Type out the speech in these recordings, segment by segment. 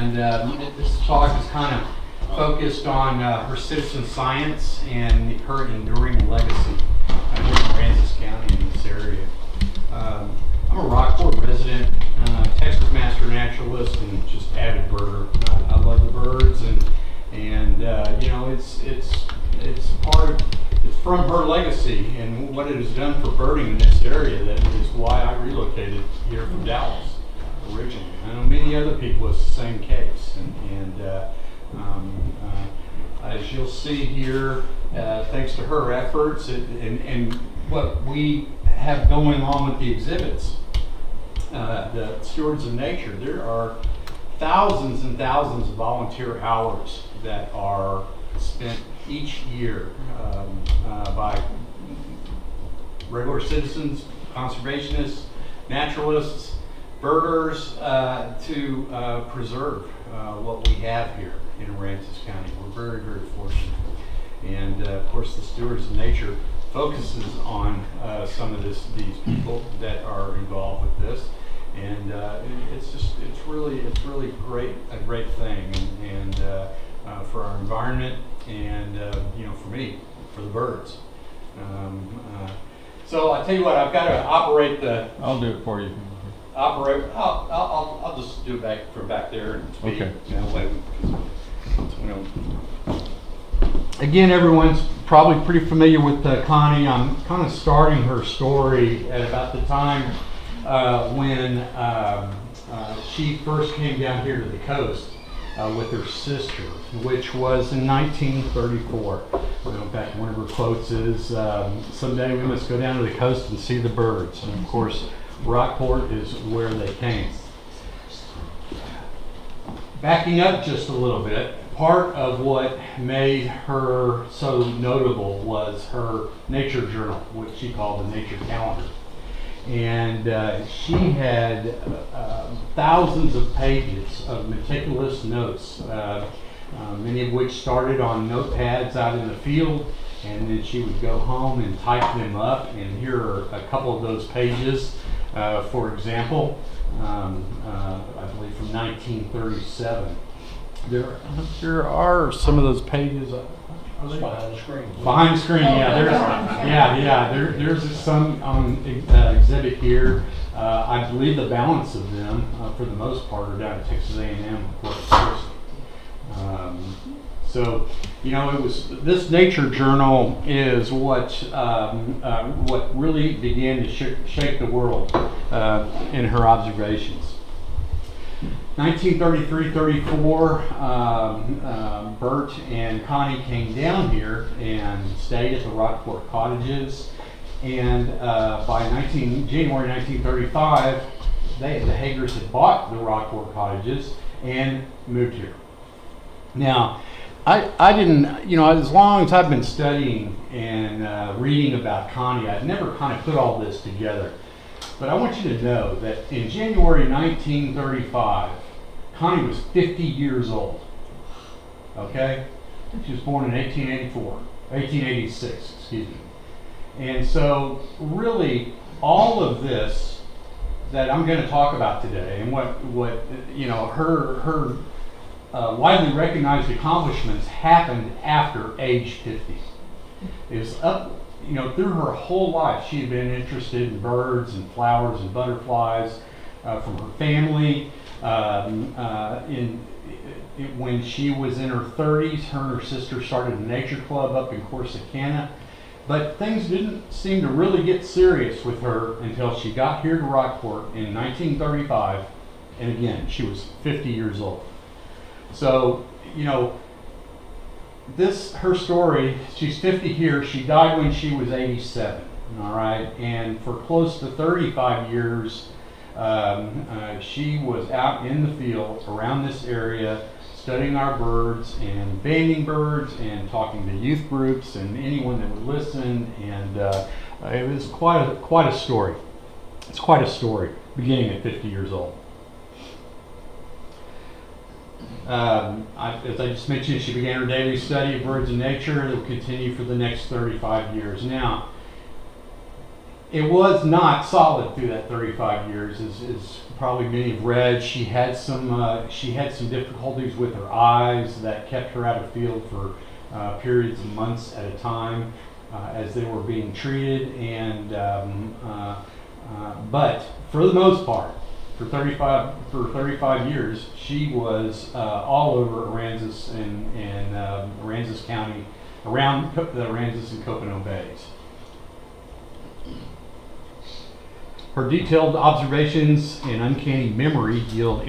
and this talk is kind of focused on her citizen science and her enduring legacy here in Aransas County in this area. I'm a Rockport resident, Texas master naturalist, and just avid birder. I love the birds, and you know, it's part of, it's from her legacy and what it has done for birding in this area that is why I relocated here from Dallas originally. I know many other people it's the same case, and as you'll see here, thanks to her efforts and what we have going on with the exhibits, the Stewards of Nature, there are thousands and thousands of volunteer hours that are spent each year by regular citizens, conservationists, naturalists, birders to preserve what we have here in Aransas County. We're very, very fortunate. And of course, the Stewards of Nature focuses on some of these people that are involved with this. And it's really a great thing, and for our environment, and you know, for me, for the birds. So I tell you what, I've got to operate the. I'll do it for you. I'll just do it from back there and speak. Okay. You know, again, everyone's probably pretty familiar with Connie. I'm kind of starting her story at about the time when she first came down here to the coast with her sister, which was in 1934. In fact, one of her quotes is, "Someday we must go down to the coast and see the birds." And of course, Rockport is where they came. Backing up just a little bit, part of what made her so notable was her nature journal, which she called the Nature Calendar. And she had thousands of pages of meticulous notes, many of which started on notepads out in the field, and then she would go home and type them up. And here are a couple of those pages. For example, I believe from 1937. There are some of those pages. Behind the screen. Behind the screen, yeah. There's some on exhibit here. I believe the balance of them, for the most part, are down at Texas A&M. So, you know, it was this nature journal is what really began to shake the world in her observations. 1933-34, Bert and Connie came down here and stayed at the Rockport cottages, and by January 1935, the Hagers had bought the Rockport cottages and moved here. Now, I didn't, you know, as long as I've been studying and reading about Connie, I've never kind of put all this together. But I want you to know that in January 1935, Connie was 50 years old. Okay? She was born in 1886, excuse me. And so, really, all of this that I'm going to talk about today, and what you know, her widely recognized accomplishments happened after age 50. It was up, you know, through her whole life, she had been interested in birds and flowers and butterflies from her family. When she was in her 30s, her and her sister started a nature club up in Corsicana. But things didn't seem to really get serious with her until she got here to Rockport in 1935. And again, she was 50 years old. So, you know, her story, she's 50 here, she died when she was 87, all right? And for close to 35 years, she was out in the field around this area, studying our birds and banding birds and talking to youth groups and anyone that would listen. And it was quite a story. It's quite a story, beginning at 50 years old. As I just mentioned, she began her daily study of birds and nature that will continue for the next 35 years. Now, it was not solid through that 35 years, as probably many have read. She had some difficulties with her eyes that kept her out of field for periods of months at a time as they were being treated. And but for the most part, for 35 years, she was all over Aransas and Aransas County, around the Aransas and Copano Bays. Her detailed observations and uncanny memory yield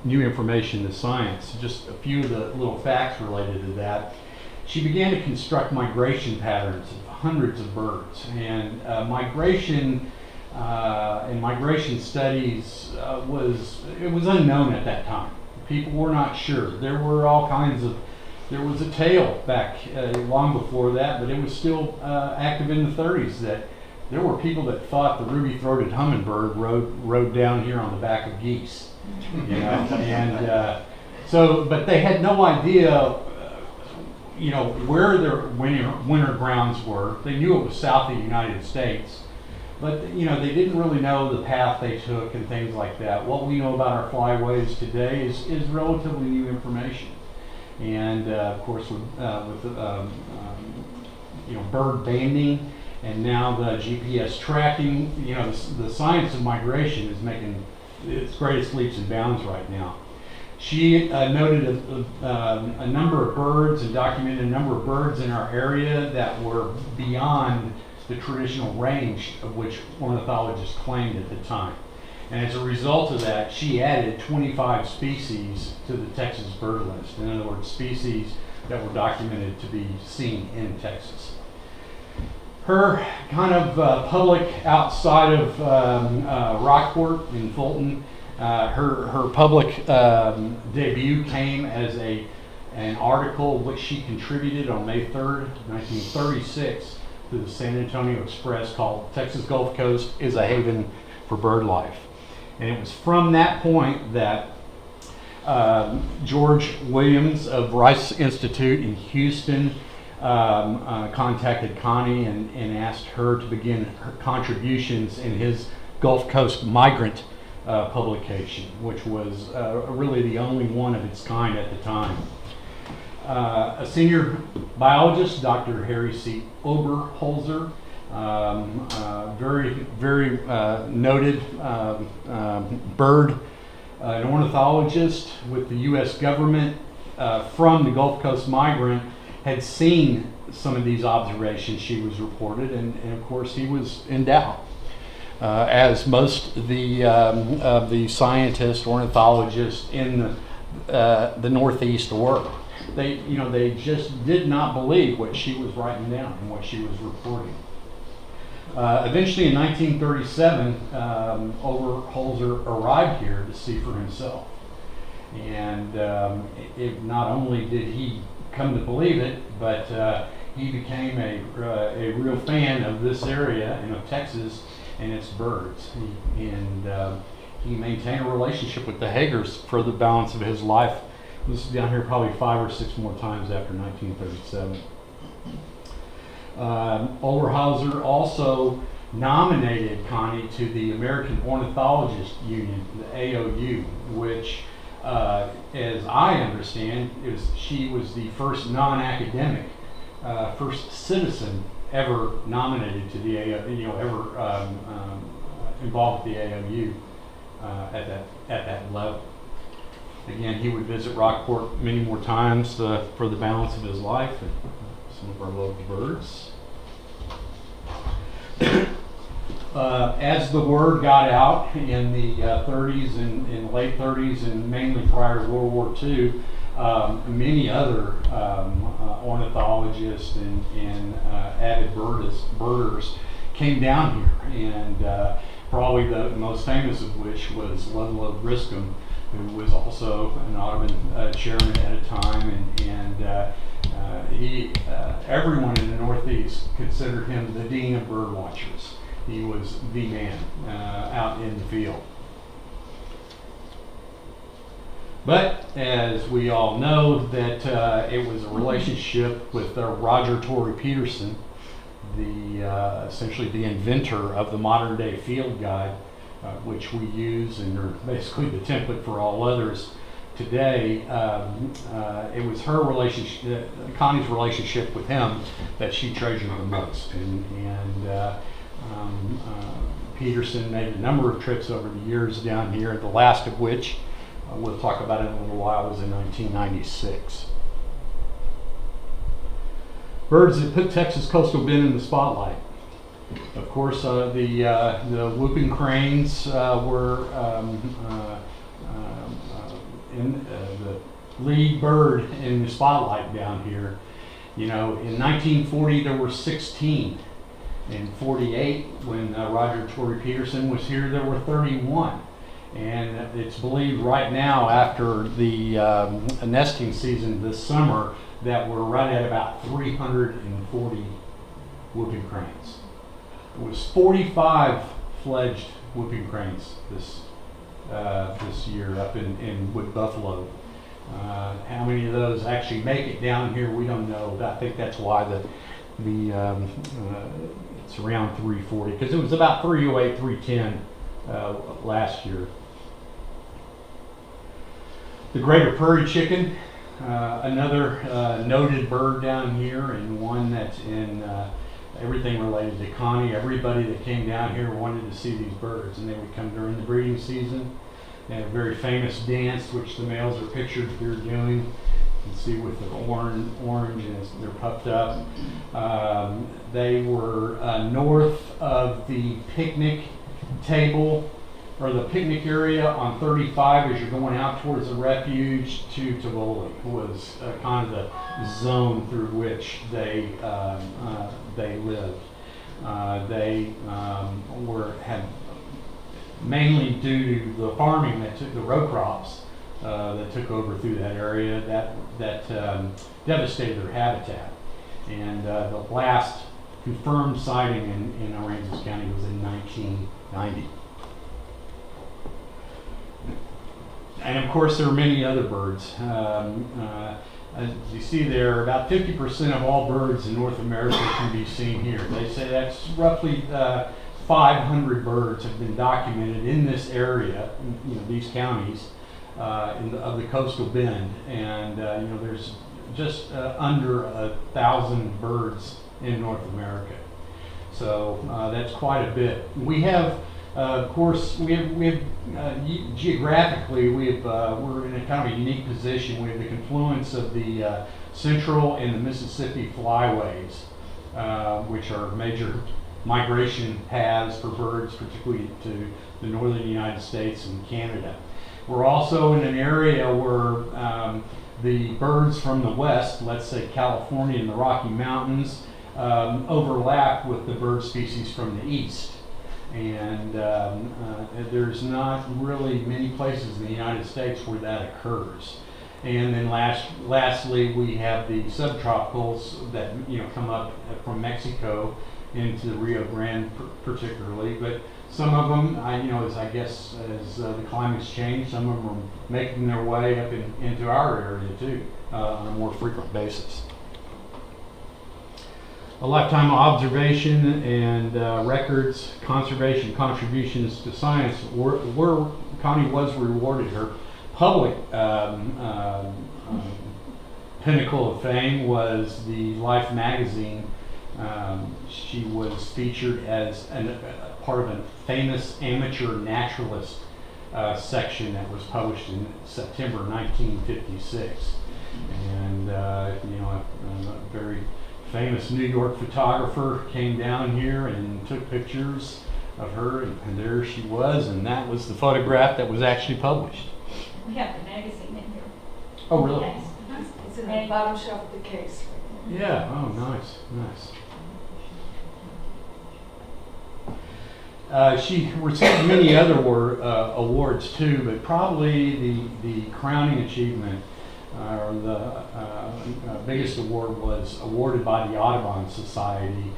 new information to science. Just a few of the little facts related to that. She began to construct migration patterns of hundreds of birds, and migration studies was unknown at that time. People were not sure. There were all kinds of. There was a tale back long before that, but it was still active in the 30s that there were people that thought the ruby-throated hummingbird rode down here on the back of geese, you know, and but they had no idea, where their winter grounds were. They knew it was south of the United States, but they didn't really know the path they took and things like that. What we know about our flyways today is relatively new information, and of course with bird banding. And now the GPS tracking, the science of migration is making its greatest leaps and bounds right now. She noted a number of birds and documented a number of birds in our area that were beyond the traditional range of which ornithologists claimed at the time. And as a result of that, she added 25 species to the Texas bird list. In other words, species that were documented to be seen in Texas. Her kind of public outside of Rockport in Fulton, her public debut came as an article which she contributed on May 3rd, 1936 to the San Antonio Express called "Texas Gulf Coast is a Haven for Bird Life." And it was from that point that George Williams of Rice Institute in Houston contacted Connie and asked her to begin her contributions in his Gulf Coast Migrant publication, which was really the only one of its kind at the time. A senior biologist, Dr. Harry C. Oberholzer, very noted bird, an ornithologist with the U.S. government from the Gulf Coast Migrant, had seen some of these observations she was reported, and of course he was in doubt, as most of the scientists, ornithologists in the Northeast were. They just did not believe what she was writing down and what she was reporting. Eventually in 1937, Oberholzer arrived here to see for himself. And not only did he come to believe it, but he became a real fan of this area and of Texas and its birds. He maintained a relationship with the Hagers for the balance of his life. This is down here probably 5 or 6 more times after 1937. Oberholzer also nominated Connie to the American Ornithologist Union, the AOU, which, as I understand, she was the first non-academic, first citizen ever nominated to the AOU, involved with the AOU at that level. Again, he would visit Rockport many more times for the balance of his life, and some of our loved birds. As the word got out in the 30s and late 30s, and mainly prior to World War II, many other ornithologists and avid birders came down here, and probably the most famous of which was Ludlow Griscom, who was also an Audubon chairman at a time, and everyone in the Northeast considered him the dean of bird watchers. He was the man out in the field. But as we all know, that it was a relationship with Roger Torrey Peterson essentially the inventor of the modern day field guide, which we use and are basically the template for all others today. It was her relationship, Connie's relationship with him, that she treasured the most. Peterson made a number of trips over the years down here, the last of which we'll talk about in a little while was in 1996. Birds that put Texas coastal bend in the spotlight. Of course, the whooping cranes were the lead bird in the spotlight down here. You know, in 1940 there were 16. In 48, when Roger Torrey Peterson was here, there were 31. And it's believed right now, after the nesting season this summer, that we're right at about 340 whooping cranes. There was 45 fledged whooping cranes this year up in Wood Buffalo. How many of those actually make it down here, we don't know. I think that's why it's around 340, because it was about 308, 310 last year. The greater prairie chicken, another noted bird down here, and one that's in everything related to Connie. Everybody that came down here wanted to see these birds, and they would come during the breeding season. They had a very famous dance, which the males are pictured here doing. You can see with the orange and they're puffed up. They were north of the picnic table, or the picnic area on 35 as you're going out towards the refuge to Tivoli, was kind of the zone through which they lived. They had mainly due to the farming that took the row crops that took over through that area that devastated their habitat. And the last confirmed sighting in Aransas County was in 1990. And of course, there are many other birds. As you see there, about 50% of all birds in North America can be seen here. They say that's roughly 500 birds have been documented in this area, these counties of the coastal bend, and there's just under 1,000 birds in North America. So that's quite a bit. We have. Of course, geographically, we're in a kind of a unique position. We have the confluence of the Central and the Mississippi flyways, which are major migration paths for birds, particularly to the northern United States and Canada. We're also in an area where the birds from the west, let's say California and the Rocky Mountains, overlap with the bird species from the east. And there's not really many places in the United States where that occurs. And then lastly, we have the subtropicals that come up from Mexico into the Rio Grande particularly. But some of them, as the climate's changed, some of them are making their way up into our area too on a more frequent basis. A lifetime of observation and records, conservation, contributions to science. Where Connie was rewarded, her public pinnacle of fame was the Life magazine. She was featured as part of a famous amateur naturalist section that was published in September 1956. And a very famous New York photographer came down here and took pictures of her, and there she was, and that was the photograph that was actually published. We have the magazine in here. Oh, really? Yes. It's in the bottom shelf of the case. Yeah. Oh, nice. She received many other awards too, but probably the crowning achievement, or the biggest award, was awarded by the Audubon Society.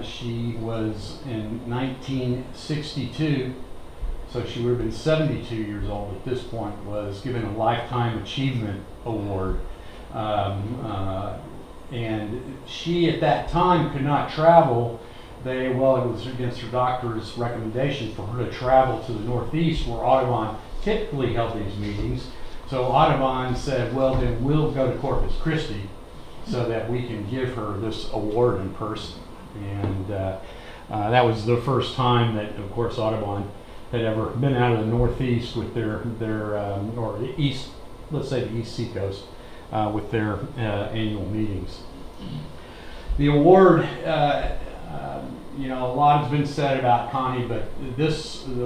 She was in 1962, so she would have been 72 years old at this point, was given a Lifetime Achievement Award. And she at that time could not travel. It was against her doctor's recommendation for her to travel to the Northeast where Audubon typically held these meetings. So Audubon said, well, then we'll go to Corpus Christi so that we can give her this award in person. And that was the first time that, of course, Audubon had ever been out of the Northeast with their or the East, let's say the East Seacoast, with their annual meetings. The award, a lot has been said about Connie, but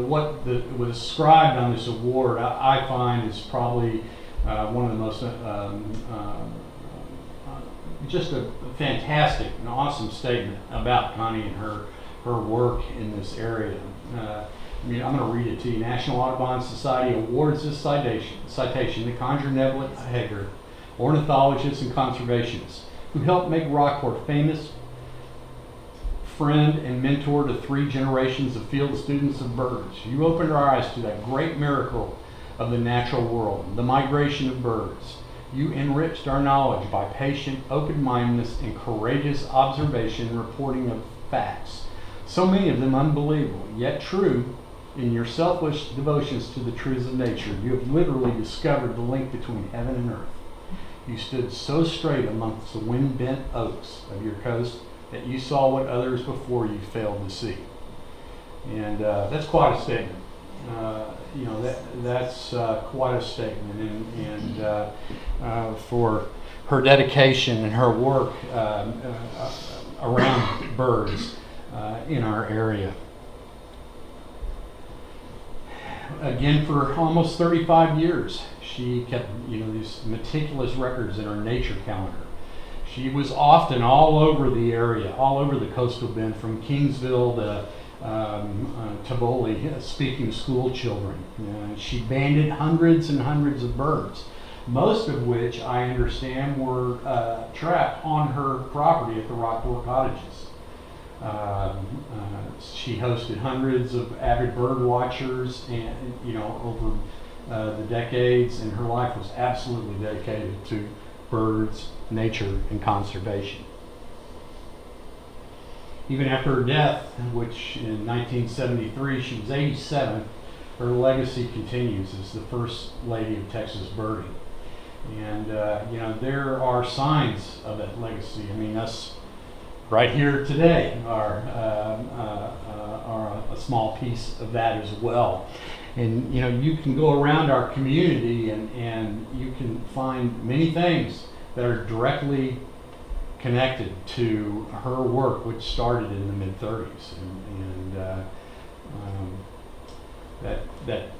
what was ascribed on this award, I find is probably one of the most, just a fantastic and awesome statement about Connie and her work in this area. I'm going to read it to you. National Audubon Society awards this citation to Conjure Neblett Hager, ornithologists and conservationists, who helped make Rockport famous, friend and mentor to 3 generations of field students of birds. You opened our eyes to that great miracle of the natural world, the migration of birds. You enriched our knowledge by patient, open-mindedness and courageous observation and reporting of facts, so many of them unbelievable, yet true. In your selfless devotions to the truths of nature, you have literally discovered the link between heaven and earth. You stood so straight amongst the wind-bent oaks of your coast that you saw what others before you failed to see. And that's quite a statement. That's quite a statement. And for her dedication and her work around birds in our area. Again, for almost 35 years, she kept these meticulous records in her nature calendar. She was often all over the area, all over the coastal bend, from Kingsville to Tivoli, speaking to school children. She banded hundreds and hundreds of birds, most of which I understand were trapped on her property at the Rockport Cottages. She hosted hundreds of avid bird watchers, and over the decades, and her life was absolutely dedicated to birds, nature, and conservation. Even after her death, which in 1973, she was 87, her legacy continues as the first lady of Texas birding. And there are signs of that legacy. I mean, us right here today are a small piece of that as well. And you can go around our community and you can find many things that are directly connected to her work, which started in the mid-30s. That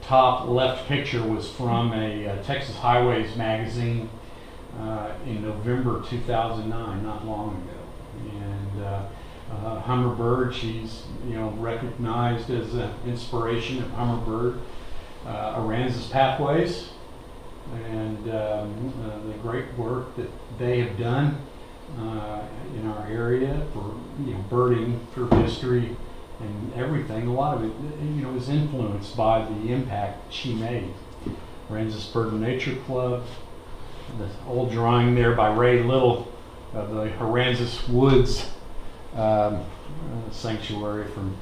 top left picture was from a Texas Highways magazine in November 2009, not long ago. And Hummingbird, she's recognized as an inspiration of Hummingbird, Aransas Pathways, and the great work that they have done in our area for birding through history and everything. A lot of it is influenced by the impact she made. Aransas Bird and Nature Club, the old drawing there by Ray Little of the Aransas Woods sanctuary from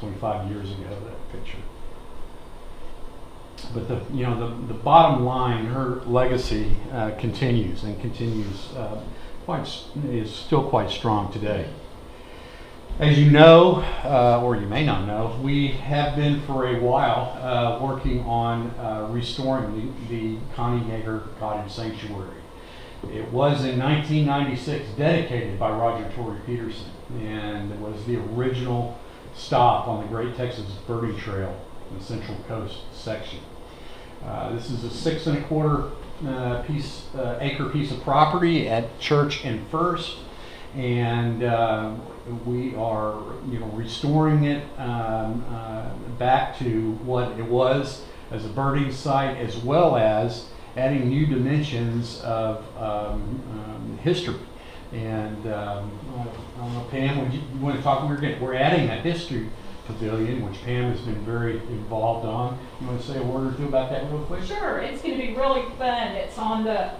25 years ago, that picture. But the bottom line, her legacy continues and continues is still quite strong today. As you know, or you may not know, we have been for a while working on restoring the Connie Hager Cottage Sanctuary. It was in 1996 dedicated by Roger Torrey Peterson, and it was the original stop on the Great Texas Birding Trail in the Central Coast section. This is a 6 1/4 acre piece of property at Church and First, and we are restoring it back to what it was as a birding site, as well as adding new dimensions of history. And I don't know, Pam, would you want to talk? We're adding that history pavilion, which Pam has been very involved on. You want to say a word or two about that real quick? Sure, it's going to be really fun. It's on the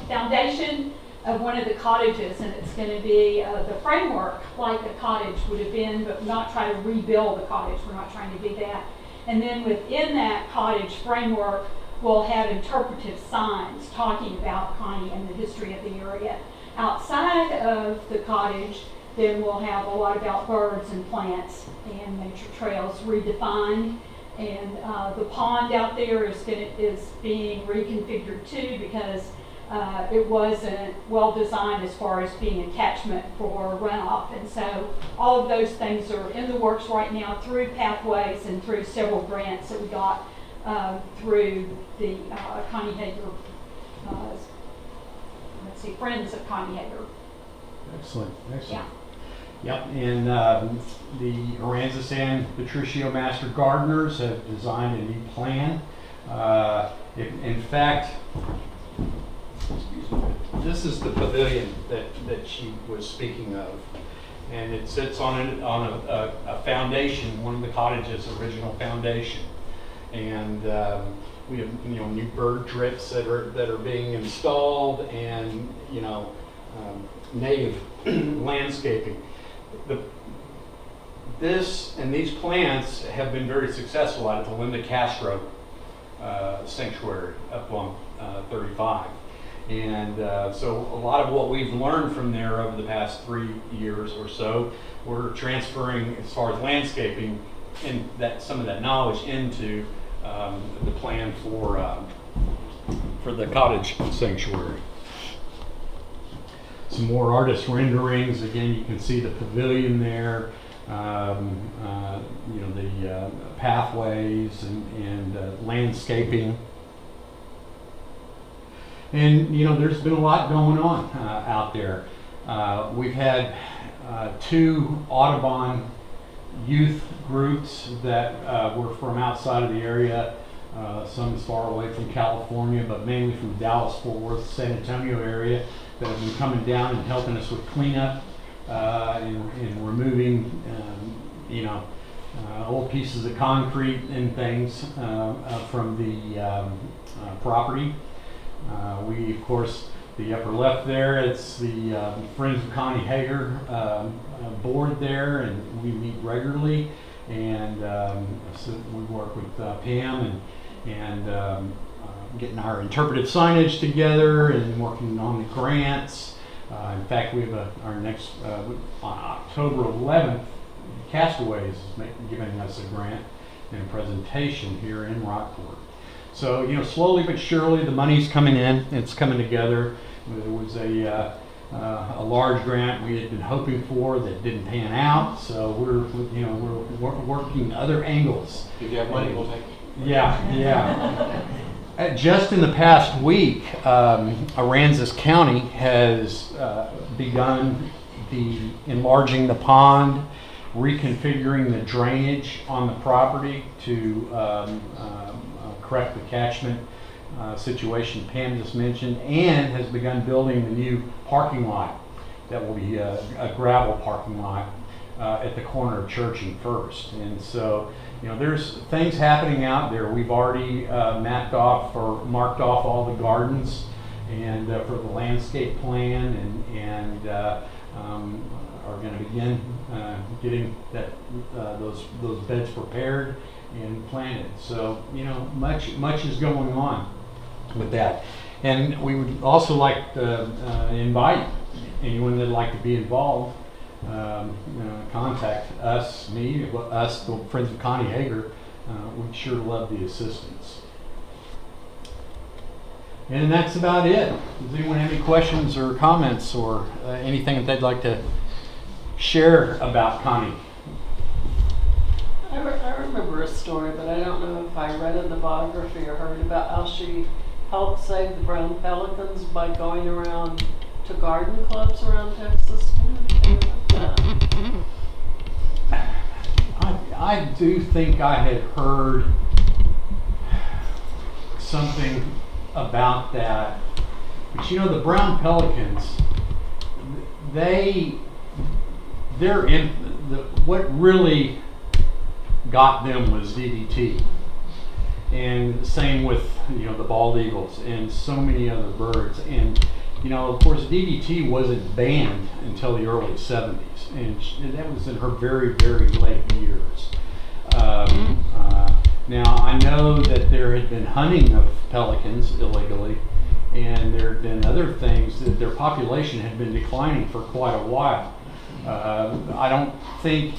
foundation of one of the cottages, and it's going to be the framework like a cottage would have been, but not try to rebuild the cottage. We're not trying to do that. And then within that cottage framework, we'll have interpretive signs talking about Connie and the history of the area. Outside of the cottage, then we'll have a lot about birds and plants and nature trails redefined. And the pond out there is being reconfigured too, because it wasn't well designed as far as being a catchment for runoff. And so all of those things are in the works right now through pathways and through several grants that we got through the Connie Hager, Friends of Connie Hager. Excellent, excellent. Yeah. Yep, and the Aransas and Patricio Master Gardeners have designed a new plan. In fact, excuse me, this is the pavilion that she was speaking of, and it sits on a foundation, one of the cottage's original foundation, and we have new bird drips that are being installed, and native landscaping. These plants have been very successful out at the Linda Castro Sanctuary up on 35. And so a lot of what we've learned from there over the past 3 years or so, we're transferring as far as landscaping and some of that knowledge into the plan for the cottage sanctuary. Some more artist renderings. Again, you can see the pavilion there, the pathways and landscaping. And there's been a lot going on out there. We've had 2 Audubon youth groups that were from outside of the area, some as far away from California, but mainly from Dallas, Fort Worth, San Antonio area, that have been coming down and helping us with cleanup and removing, old pieces of concrete and things from the property. We, of course, the upper left there, it's the Friends of Connie Hager board there, and we meet regularly, and so we work with Pam and getting our interpretive signage together and working on the grants. In fact, we have our next, on October 11th, Castaways is giving us a grant and a presentation here in Rockport. So, slowly but surely the money's coming in, it's coming together. There was a large grant we had been hoping for that didn't pan out, so we're working other angles. If you have money, we'll take it. Yeah. Just in the past week, Aransas County has begun enlarging the pond, reconfiguring the drainage on the property to correct the catchment situation Pam just mentioned, and has begun building the new parking lot that will be a gravel parking lot at the corner of Church and First. And so, there's things happening out there. We've already marked off all the gardens and for the landscape plan, and are going to begin getting those beds prepared and planted. So much is going on with that, and we would also like to invite anyone that'd like to be involved. Contact us, the Friends of Connie Hager. We'd sure love the assistance. And that's about it. Does anyone have any questions or comments or anything that they'd like to share about Connie? I remember a story, but I don't know if I read in the biography or heard about how she helped save the brown pelicans by going around to garden clubs around Texas. I do think I had heard something about that. But the brown pelicans, they're in what really got them was DDT. And same with, the bald eagles and so many other birds. And, of course, DDT wasn't banned until the early 70s. And that was in her very, very late years. Now, I know that there had been hunting of pelicans illegally, and there had been other things that their population had been declining for quite a while. I don't think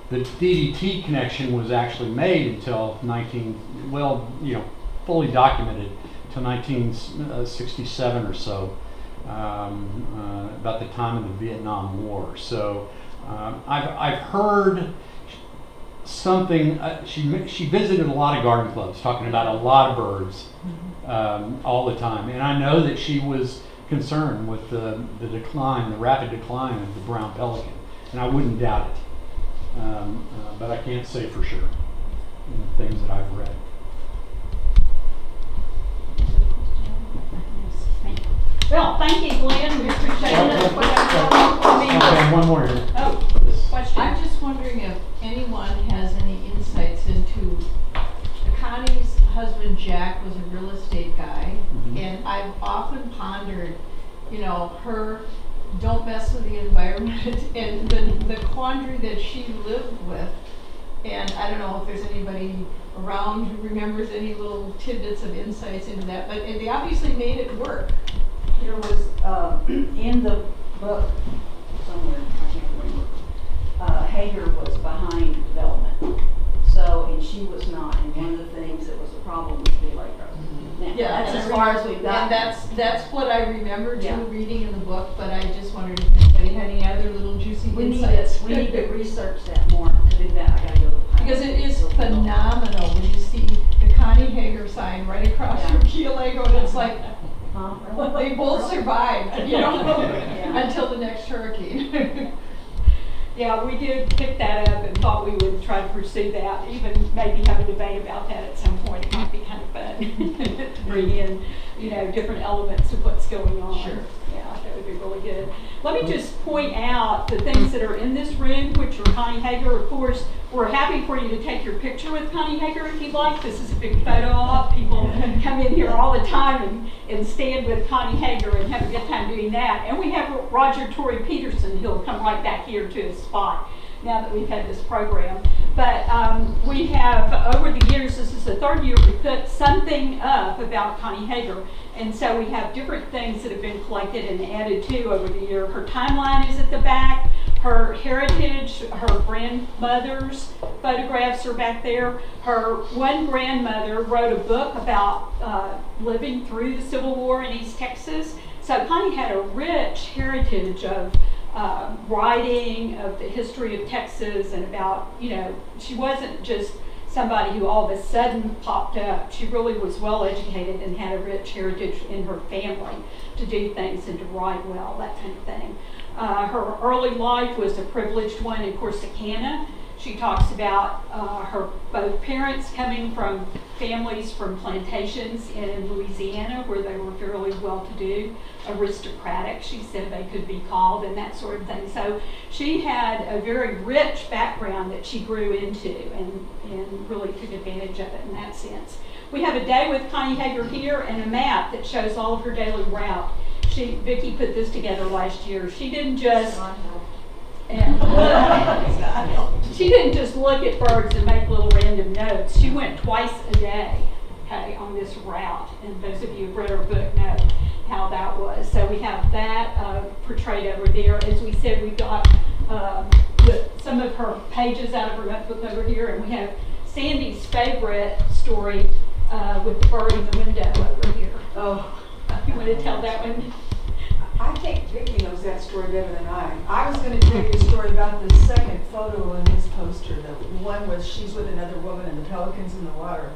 the DDT connection was actually made until fully documented until 1967 or so, about the time of the Vietnam War. So I've heard something. She visited a lot of garden clubs, talking about a lot of birds all the time, and I know that she was concerned with the rapid decline of the brown pelican, and I wouldn't doubt it. But I can't say for sure in the things that I've read. Well, thank you, Glenn. We appreciate it. Okay, one more here. Oh, question. I'm just wondering if anyone has any insights into Connie's husband Jack was a real estate guy, and I've often pondered, her don't mess with the environment and the quandary that she lived with. And I don't know if there's anybody around who remembers any little tidbits of insights into that, but they obviously made it work. There was, in the book, somewhere, I can't remember, Hager was behind development. So, and she was not, and one of the things that was a problem was the Lake Road. Now, that's as far as we've got. And that's what I remember too, Yeah. reading in the book, but I just wondered if anybody had any other little juicy insights. We need to research that more. To do that, I gotta go to the Because it is phenomenal when you see the Connie Hager sign right across from Keelego, and it's like, they both survived, until the next hurricane. Yeah, we did pick that up and thought we would try to pursue that, even maybe have a debate about that at some point. It might be kind of fun to bring in, different elements of what's going on. Sure. Yeah, that would be really good. Let me just point out the things that are in this room, which are Connie Hager. Of course, we're happy for you to take your picture with Connie Hager if you'd like. This is a big photo op. People come in here all the time and stand with Connie Hager and have a good time doing that. And we have Roger Torrey Peterson. He'll come right back here to his spot now that we've had this program. But we have, over the years, this is the third year, we put something up about Connie Hager. And so we have different things that have been collected and added to over the year. Her timeline is at the back. Her heritage, her grandmother's photographs are back there. Her one grandmother wrote a book about living through the Civil War in East Texas. So Connie had a rich heritage of writing, of the history of Texas, and about, she wasn't just somebody who all of a sudden popped up. She really was well educated and had a rich heritage in her family to do things and to write well, that kind of thing. Her early life was a privileged one in Corsicana. She talks about her both parents coming from families from plantations in Louisiana where they were fairly well-to-do, aristocratic, she said they could be called, and that sort of thing. So she had a very rich background that she grew into and really took advantage of it in that sense. We have a day with Connie Hager here and a map that shows all of her daily route. Vicki put this together last year. She didn't just she didn't just look at birds and make little random notes. She went twice a day, on this route. And those of you who've read her book know how that was. So we have that portrayed over there. As we said, we've got some of her pages out of her notebook over here, and we have Sandy's favorite story with the bird in the window over here. Oh, You want to tell that one? I think Vicki knows that story better than I. I was going to tell you a story about the second photo on this poster, the one where she's with another woman and the pelicans in the water.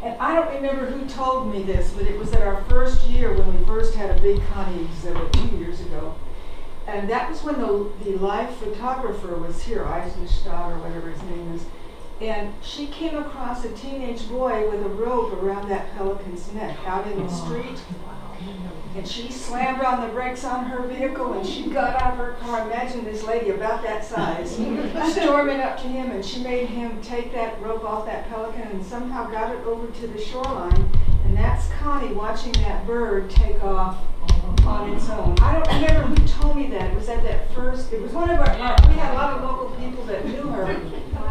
And I don't remember who told me this, but it was at our first year when we first had a big Connie exhibit 2 years ago. And that was when the live photographer was here, Eisenstadt or whatever his name is. And she came across a teenage boy with a rope around that pelican's neck out in the street. And she slammed on the brakes on her vehicle and she got out of her car. Imagine this lady about that size storming up to him, and she made him take that rope off that pelican and somehow got it over to the shoreline. And that's Connie watching that bird take off on its own. I don't remember who told me that. It was at that first, it was one of we had a lot of local people that knew her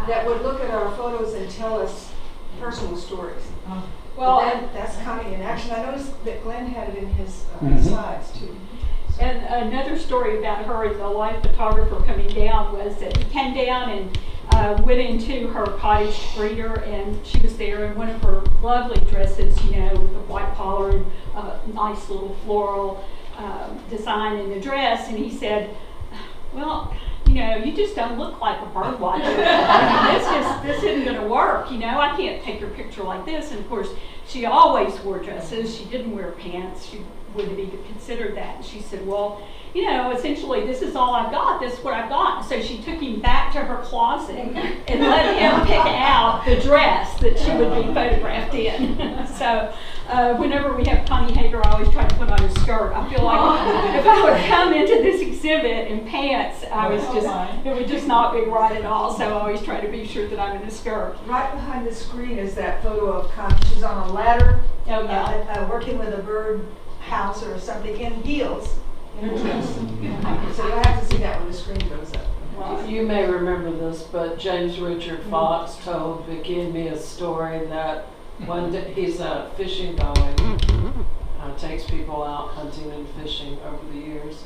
that would look at our photos and tell us personal stories. Well, That's Connie in action. I noticed that Glenn had it in his Mhm. slides too. and another story about her as a live photographer coming down was that he came down and went into her cottage to greet her, and she was there in one of her lovely dresses, you know, with the white collar and nice little floral design in the dress, and he said, well, you know, you just don't look like a bird watcher. I mean, this isn't going to work, you know, I can't take your picture like this. And of course, she always wore dresses, she didn't wear pants, she wouldn't even consider that. And she said, well, you know, essentially this is all I've got, this is what I've got. So she took him back to her closet and let him pick out the dress that she would be photographed in. So whenever we have Connie Hager, I always try to put on a skirt. I feel like if I would come into this exhibit in pants, it would just not be right at all. So I always try to be sure that I'm in a skirt. Right behind the screen is that photo of Connie. She's on a ladder, Oh yeah. working with a bird house or something in heels in a dress. So you'll have to see that when the screen goes up. Well, you may remember this, but James Richard Fox told Vicki and me a story that one day, he's a fishing guide, takes people out hunting and fishing over the years.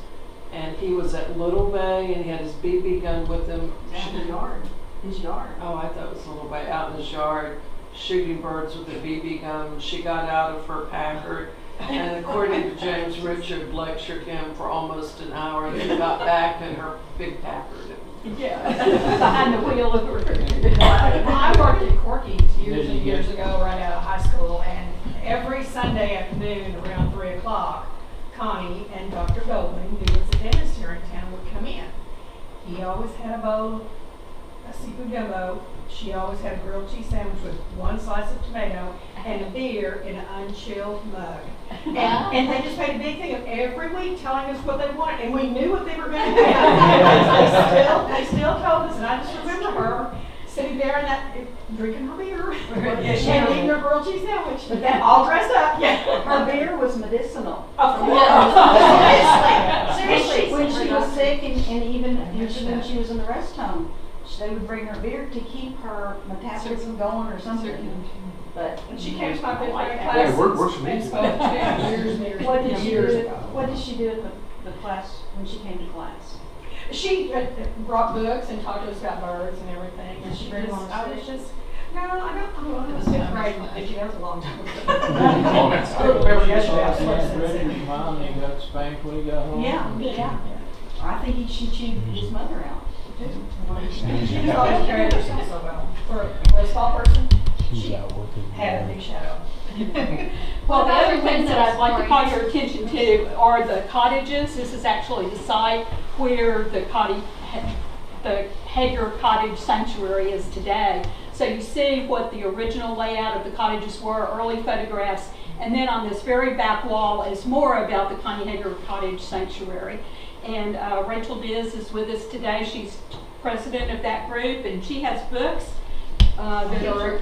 And he was at Little Bay and he had his BB gun with him. Down the yard, his yard. Oh, I thought it was Little Bay, out in his yard, shooting birds with a BB gun. She got out of her Packard, and according to James Richard, lectured him for almost an hour, and then got back in her big Packard. Yeah. Behind the wheel of her. I worked at Corky's years and years ago right out of high school, and every Sunday afternoon around 3 o'clock, Connie and Dr. Goldman, who was a dentist here in town, would come in. He always had a bowl, a seafood gumbo. She always had a grilled cheese sandwich with one slice of tomato and a beer in an unchilled mug. And they just made a big thing of every week telling us what they wanted, and we knew what they were going to do. They still told us, and I just remember her sitting there and that, drinking her beer and eating her grilled cheese sandwich, all dressed up. Yeah. Her beer was medicinal. Of course. Seriously, when she was sick and even when she was in the rest home, they would bring her beer to keep her metabolism going or something. But And she came to my fifth grade Yeah, class where's and me? spoke to years and years what did she years do? ago. What did she do at the class when she came to class? She brought books and talked to us about birds and everything. And she Read just, on I the was stage? just, no, I don't, it was fifth grade, that was a long time ago. I remember yesterday, I was Richard finally got spanked when he got home. Yeah. I think she chewed his mother out. She just always carried herself so well. For a small person, she had a big shadow. Well, the other things that I'd like to call your attention to are the cottages. This is actually the site where the Hager Cottage Sanctuary is today. So you see what the original layout of the cottages were, early photographs, and then on this very back wall is more about the Connie Hager Cottage Sanctuary. And Rachel Diz is with us today. She's president of that group, and she has books that are